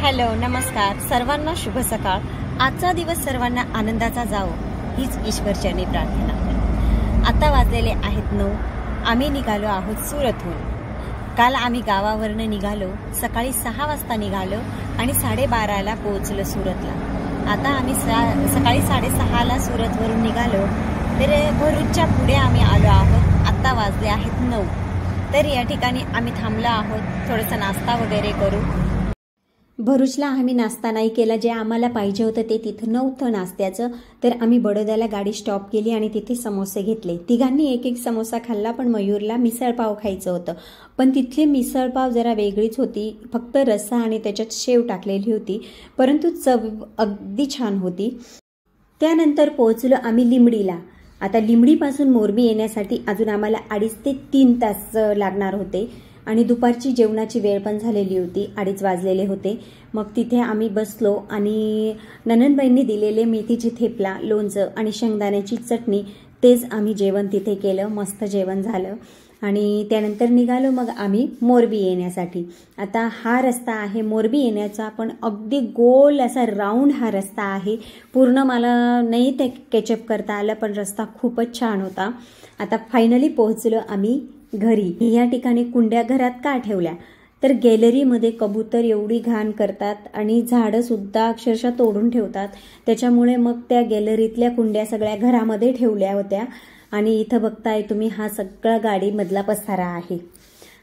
Hello, नमस्कार सर्वांना, शुभ सकाळ। आजचा दिवस सर्वांना आनंदाचा जावो हीच ईश्वरचरणी प्रार्थना करते। आता वाजलेले आहेत 9। आम्ही निघालो आहोत सुरतहून। काल आम्ही गावावरून निघालो, सकाळी 6 वाजता निघालो आणि 12:30ला पोहोचलो सुरतला। आता आम्ही सकाळी 6:30ला सुरतवरून निघालो तर भरूचच्या पुढे आम्ही आलो आहोत। आता वाजले आहेत 9। तर या ठिकाणी आम्ही थांबलो आहोत, थोडासा नाश्ता वगैरे करू। भरूचला आम्ही नाश्ता नाही केला, जे आम्हाला पाहिजे होतं ते तिथं नव्हतं नाश्त्याचं। तर आम्ही बडोद्याला गाडी स्टॉप केली आणि तिथे समोसे घेतले। तिघांनी एक समोसा खाल्ला, पण मयूरला मिसळपाव खायचं होतं। पण तिथली मिसळपाव जरा वेगळीच होती, फक्त रस्सा आणि त्याच्यात शेव टाकलेली होती, परंतु चव अगदी छान होती। त्यानंतर पोहोचलो आम्ही लिंबडीला। आता लिंबडीपासून मोरबी येण्यासाठी अजून आम्हाला 2.5 ते 3 तास लागणार होते आणि दुपारची जेवणाची वेळ पण झालेली होती, 2:30 वाजलेले होते। मग तिथे आम्ही बसलो आणि ननंदबाईंनी दिलेले मेथीचे थेपला, लोणचं आणि शेंगदाण्याची चटणी, तेच आम्ही जेवण तिथे केलं। मस्त जेवण झालं आणि त्यानंतर निघालो मग आम्ही मोरबी येण्यासाठी। आता हा रस्ता आहे मोरबी येण्याचा, पण अगदी गोल असा राऊंड हा रस्ता आहे। पूर्ण मला नाही ते कॅचअप करता आलं, पण रस्ता खूपच छान होता। आता फायनली पोहोचलो आम्ही घरी। या ठिकाणी कुंड्या घरात का ठेवल्या तर गॅलरीमध्ये कबूतर एवढी घाण करतात आणि झाडं सुद्धा अक्षरशः तोडून ठेवतात, त्याच्यामुळे मग त्या गॅलरीतल्या कुंड्या सगळ्या घरामध्ये ठेवल्या होत्या। आणि इथं बघताय तुम्ही, हा सगळा गाडीमधला पसारा आहे।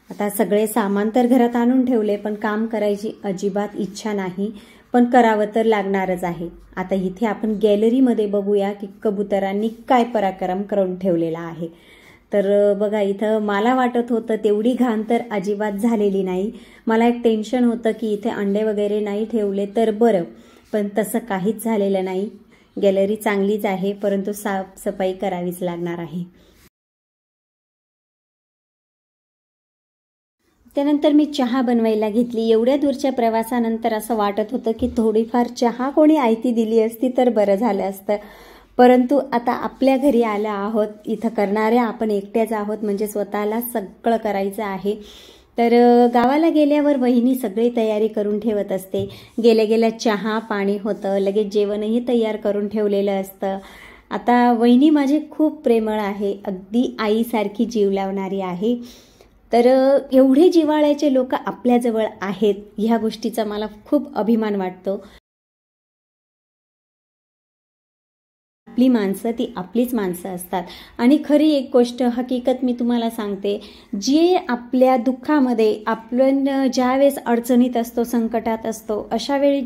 आता सगळे सामान तर घरात आणून ठेवले, पण काम करायची अजिबात इच्छा नाही, पण करावं तर लागणारच आहे। आता इथे आपण गॅलरीमध्ये बघूया की कबुतरांनी काय पराक्रम करून ठेवलेला आहे। तर बघा, इथं मला वाटत होतं तेवढी घाण तर अजिबात झालेली नाही। मला एक टेन्शन होतं की इथे अंडे वगैरे नाही ठेवले तर बरं, पण तसं काहीच झालेलं नाही। गॅलरी चांगलीच आहे, परंतु साफसफाई करावीच लागणार आहे। त्यानंतर मी चहा बनवायला घेतली। एवढ्या दूरच्या प्रवासानंतर असं वाटत होतं की थोडीफार चहा कोणी आयती दिली असती तर बरं झालं असतं, परंतु आता आपल्या घरी आल्या आहोत, इथं करणाऱ्या आपण एकट्याच आहोत, म्हणजे स्वतःला सगळं करायचं आहे। तर गावाला गेल्यावर वहिनी सगळी तयारी करून ठेवत असते। गेल्या गेल्या चहा पाणी होतं, लगेच जेवणही तयार करून ठेवलेलं असतं। आता वहिनी माझी खूप प्रेमळ आहे, अगदी आईसारखी जीव लावणारी आहे। तर एवढे जिव्हाळ्याचे लोक आपल्याजवळ आहेत, ह्या गोष्टीचा मला खूप अभिमान वाटतो। आपली माणसं ती आपलीच माणसं असतात। आणि खरी एक गोष्ट हकीकत मी तुम्हाला सांगते, जे आपल्या दुःखामध्ये, आपण ज्यावेळेस अडचणीत असतो, संकटात असतो, अशा वेळी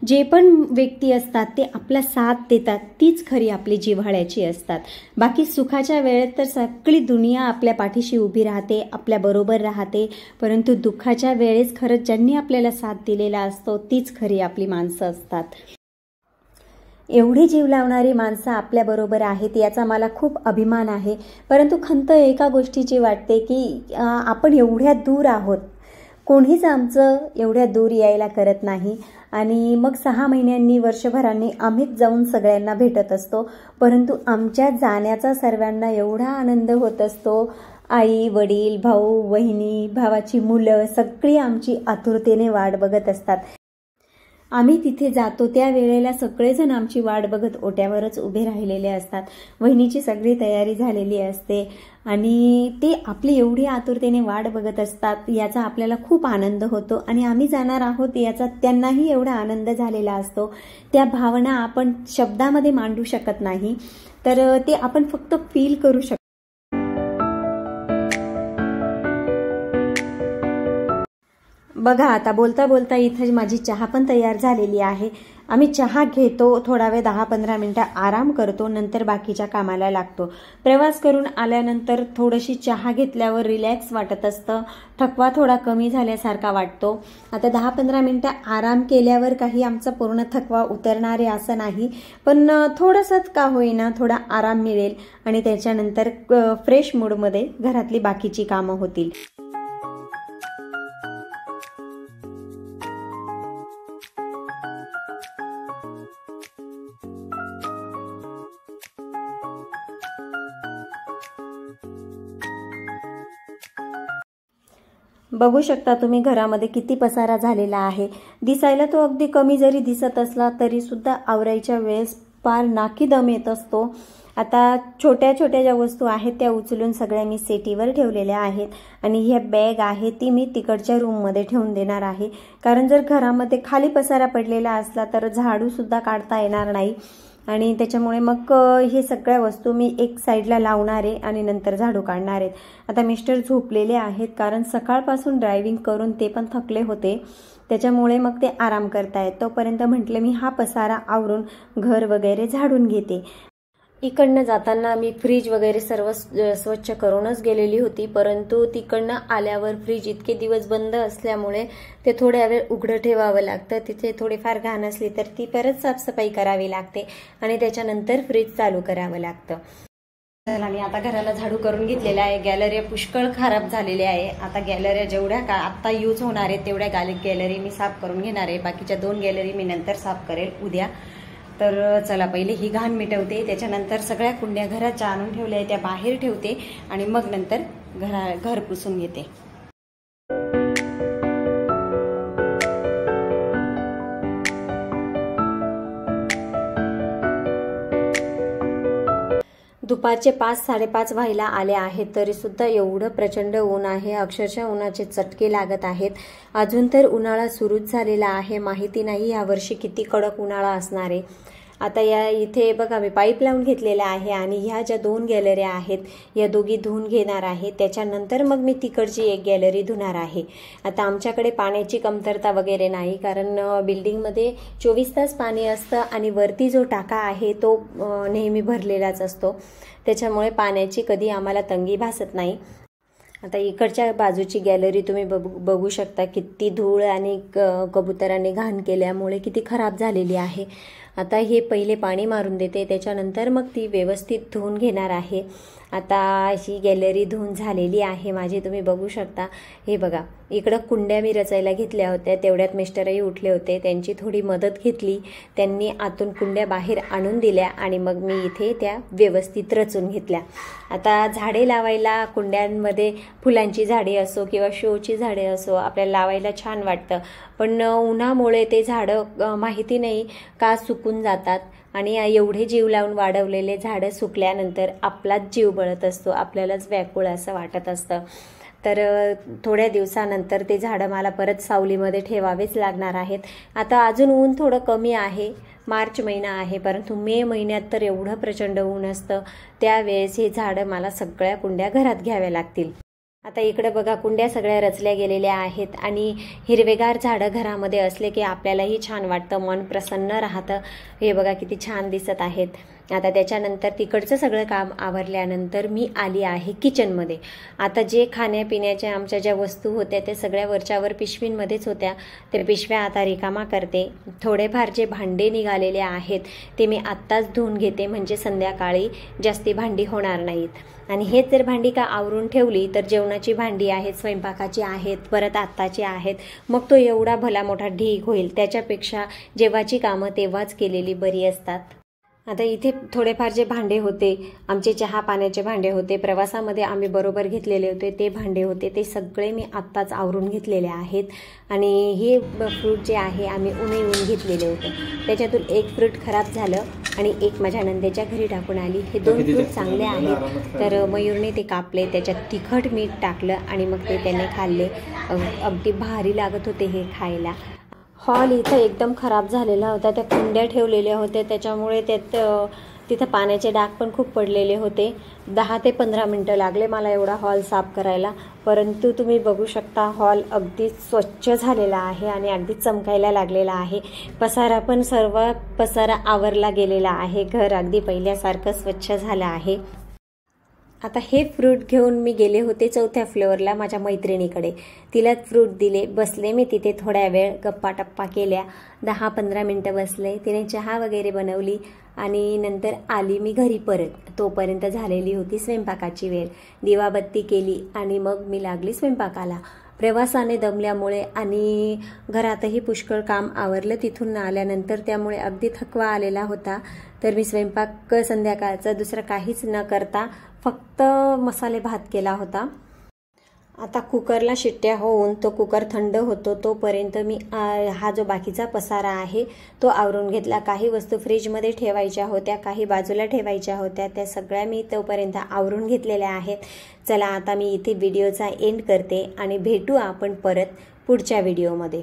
जे पण व्यक्ती असतात ते आपला साथ देतात, तीच खरी आपली जिव्हाळ्याची असतात। बाकी सुखाच्या वेळेत तर सगळी दुनिया आपल्या पाठीशी उभी राहते, आपल्या बरोबर राहते, परंतु दुःखाच्या वेळेस खरंच ज्यांनी आपल्याला साथ दिलेला असतो तीच खरी आपली माणसं असतात। एवढी जीव लावणारी माणसं आपल्या बरोबर आहेत, याचा मला खूप अभिमान आहे। परंतु खंत एका गोष्टीची वाटते की आपण एवढ्या दूर आहोत, कोणीच आमचं एवढ्या दूर यायला करत नाही। आणि मग 6 महिन्यांनी, वर्षभरांनी आम्हीच जाऊन सगळ्यांना भेटत असतो, परंतु आमच्या जाण्याचा सर्वांना एवढा आनंद होत असतो। आई वडील, भाऊ वहिनी, भावाची मुलं सगळी आमची आतुरतेने वाट बघत असतात। आम्ही तिथे जातो त्या वेळेला सगळेजण आमची वाट बघत ओट्यावरच उभे राहिलेले असतात। वहिनीची सगळी तयारी झालेली असते आणि ते आपली एवढी आतुरतेने वाट बघत असतात, याचा आपल्याला खूप आनंद होतो। आणि आम्ही जाणार आहोत याचा त्यांनाही एवढा आनंद झालेला असतो। त्या भावना आपण शब्दामध्ये मांडू शकत नाही, तर ते आपण फक्त फील करू शकतो। बघा, आता बोलता बोलता इथे माझी चहा पण तयार झालेली आहे। आम्ही चहा घेतो, थोडा वेळ 10-15 मिनिटं आराम करतो, नंतर बाकीच्या कामाला लागतो। प्रवास करून आल्यानंतर थोडीशी चहा घेतल्यावर रिलॅक्स वाटत असतं, थकवा थोडा कमी झाल्यासारखा वाटतो। आता 10-15 मिनिटं आराम केल्यावर काही आमचा पूर्ण थकवा उतरणारे असं नाही, पण थोडंसंच का होईना थोडा आराम मिळेल आणि त्याच्यानंतर फ्रेश मूडमध्ये घरातली बाकीची कामं होतील। बघू शकता तुम्ही घरामध्ये किती पसारा झालेला आहे। दिसायला तो अगदी कमी जरी दिसत असला तरी सुद्धा आवरायच्या वेळेस फार नाकी दम येत असतो। आता छोट्या छोट्या ज्या वस्तू आहेत त्या उचलून सगळ्या मी सेटीवर ठेवलेल्या आहेत आणि ही बॅग आहे ती मी तिकडच्या रूममध्ये ठेवून देणार आहे, कारण जर घरामध्ये खाली पसारा पडलेला असला तर झाडू सुद्धा काढता येणार नाही आणि त्याच्यामुळे मग हे सगळ्या वस्तू मी एक साईडला लावणार आहे आणि नंतर झाडू काढणार आहे। आता मिस्टर झोपलेले आहेत कारण सकाळपासून ड्रायव्हिंग करून ते पण थकले होते, त्याच्यामुळे मग ते आराम करतायत। तोपर्यंत म्हटले मी हा पसारा आवरून घर वगैरे झाडून घेते। इकडनं जाताना मी फ्रीज वगैरे सर्व स्वच्छ करूनच गेलेली होती, परंतु तिकडनं आल्यावर फ्रीज इतके दिवस बंद असल्यामुळे ते थोड्या वेळ उघडं ठेवावं लागतं। तिथे थोडीफार घाण असली तर ती परत साफसफाई करावी लागते आणि त्याच्यानंतर फ्रीज चालू करावं लागतं। तर मी आता घराला झाडू करून घेतलेला आहे। गॅलरी पुष्कळ खराब झालेल्या आहे। आता गॅलरी जेवढ्या का आता यूज होणार आहे तेवढ्या गॅलरी मी साफ करून घेणार आहे। बाकीच्या 2 गॅलरी मी नंतर साफ करेल उद्या। तर चला पहिले ही घाण मिटवते, त्याच्यानंतर सगळ्या कुंड्या घराच्या आणून ठेवल्या त्या बाहेर ठेवते आणि मग नंतर घर पुसून घेते। दुपारचे 5-5:30 व्हायला आले आहेत तरी सुद्धा एवढं प्रचंड ऊन आहे, अक्षरशः उन्हाचे चटके लागत आहेत। अजून तर उन्हाळा सुरूच झालेला आहे, माहिती नाही यावर्षी किती कडक उन्हाळा असणार आहे। आता या इथे बघा मी पाईप लावून घेतलेला आहे आणि ह्या ज्या 2 गॅलऱ्या आहेत या दोघी धुवून घेणार आहे, त्याच्यानंतर मग मी तिकडची एक गॅलरी धुणार आहे। आता आमच्याकडे पाण्याची कमतरता वगैरे नाही, कारण बिल्डिंगमध्ये 24 तास पाणी असतं आणि वरती जो टाका आहे तो नेहमी भरलेलाच असतो, त्याच्यामुळे पाण्याची कधी आम्हाला तंगी भासत नाही। आता इकडच्या बाजूची गॅलरी तुम्ही बघू शकता किती धूळ आणि कबुतरांनी घाण केल्यामुळे किती खराब झालेली आहे। आता हे पहिले पाणी मारून देते, त्याच्यानंतर मग ती व्यवस्थित धुवून घेणार आहे। आता ही गॅलरी धुवून झालेली आहे माझी, तुम्ही बघू शकता। हे बघा इकडं कुंड्या मी रचायला घेतल्या होत्या, तेवढ्यात मिस्टरही उठले होते, त्यांची थोडी मदत घेतली, त्यांनी आतून कुंड्या बाहेर आणून दिल्या आणि मग मी इथे त्या व्यवस्थित रचून घेतल्या। आता झाडे लावायला कुंड्यांमध्ये फुलांची झाडे असो किंवा शोची झाडे असो आपल्याला लावायला छान वाटतं, पण उन्हामुळे ते झाडं माहिती नाही का सुकून जातात आणि एवढे जीव लावून वाढवलेले झाडं सुकल्यानंतर आपलाच जीव बळत असतो, आपल्यालाच व्याकुळ असं वाटत असतं। तर थोड्या दिवसानंतर ते झाडं मला परत सावलीमध्ये ठेवावेच लागणार आहेत। आता अजून ऊन थोडं कमी आहे, मार्च महिना आहे, परंतु मे महिन्यात तर एवढं प्रचंड ऊन असतं, त्यावेळेस हे झाडं मला सगळ्या कुंड्या घरात घ्याव्या लागतील। आता इकडे बघा कुंड्या सगळ्या रचल्या गेलेल्या आहेत आणि हिरवेगार झाडं घरामध्ये असले की आपल्यालाही छान वाटतं, मन प्रसन्न राहतं। हे बघा किती छान दिसत आहेत। आता त्याच्यानंतर तिकडचं सगळं काम आवरल्यानंतर मी आली आहे किचनमध्ये। आता जे खाण्यापिण्याच्या आमच्या ज्या वस्तू होत्या त्या सगळ्या वरच्यावर पिशवींमध्येच होत्या, तर पिशव्या आता रिकामा करते। थोडेफार जे भांडे निघालेले आहेत ते मी आत्ताच धुवून घेते, म्हणजे संध्याकाळी जास्ती भांडी होणार नाहीत। आणि हेच जर भांडी का आवरून ठेवली तर जेवणाची भांडी आहेत, स्वयंपाकाची आहेत, परत आत्ताची आहेत, मग तो एवढा भला मोठा ढीग होईल। त्याच्यापेक्षा जेव्हाची कामं तेव्हाच केलेली बरी असतात। आता इथे थोडेफार जे भांडे होते, आमचे चहा पाण्याचे भांडे होते, प्रवासामध्ये आम्ही बरोबर घेतलेले होते ते भांडे होते, ते सगळे मी आत्ताच आवरून घेतलेले आहेत। आणि हे फ्रूट जे आहे आम्ही उन्हाळून घेतलेले होते, त्याच्यातून एक फ्रूट खराब झालं आणि एक माझ्या नंदेच्या घरी टाकून आली। हे 2 फ्रूट चांगले आहेत, तर मयूरने ते कापले, त्याच्यात तिखट मीठ टाकलं आणि मग ते त्याने खाल्ले। अगदी भारी लागत होते हे खायला। हॉल इथं एकदम खराब झालेला होता, त्या कुंड्या ठेवलेल्या होत्या, त्याच्यामुळे त्यात तिथं पाण्याचे डाग पण खूप पडलेले होते। 10 ते 15 मिनटं लागले मला एवढा हॉल साफ करायला, परंतु तुम्ही बघू शकता हॉल अगदी स्वच्छ झालेला आहे आणि अगदी चमकायला लागलेला आहे। पसारा पण सर्व पसारा आवरला गेलेला आहे, घर अगदी पहिल्यासारखं स्वच्छ झालं आहे। आता हे फ्रूट घेऊन मी गेले होते 4थ्या फ्लोअरला माझ्या मैत्रिणीकडे, तिला फ्रूट दिले, बसले मी तिथे थोड्या वेळ, गप्पा टप्पा केल्या, 10-15 मिनटं बसले, तिने चहा वगैरे बनवली आणि नंतर आली मी घरी परत। तोपर्यंत झालेली होती स्वयंपाकाची वेळ, दिवाबत्ती केली आणि मग मी लागली स्वयंपाकाला। प्रवासाने दमल्यामुळे आणि घरातही पुष्कळ काम आवरलं तिथून आल्यानंतर, त्यामुळे अगदी थकवा आलेला होता, तर मी स्वयंपाक संध्याकाळचा दुसरं काहीच न करता फक्त मसाले भात केला होता। आता कुकरला शिट्ट्या होऊन तो कुकर थंड होतो तोपर्यंत मी हा जो बाकीचा पसारा आहे तो आवरून घेतला। काही वस्तू फ्रीजमध्ये ठेवायच्या होत्या, काही बाजूला ठेवायच्या होत्या, त्या सगळ्या मी तोपर्यंत आवरून घेतलेल्या आहेत। चला आता मी इथे व्हिडिओचा एंड करते आणि भेटू आपण परत पुढच्या व्हिडिओमध्ये।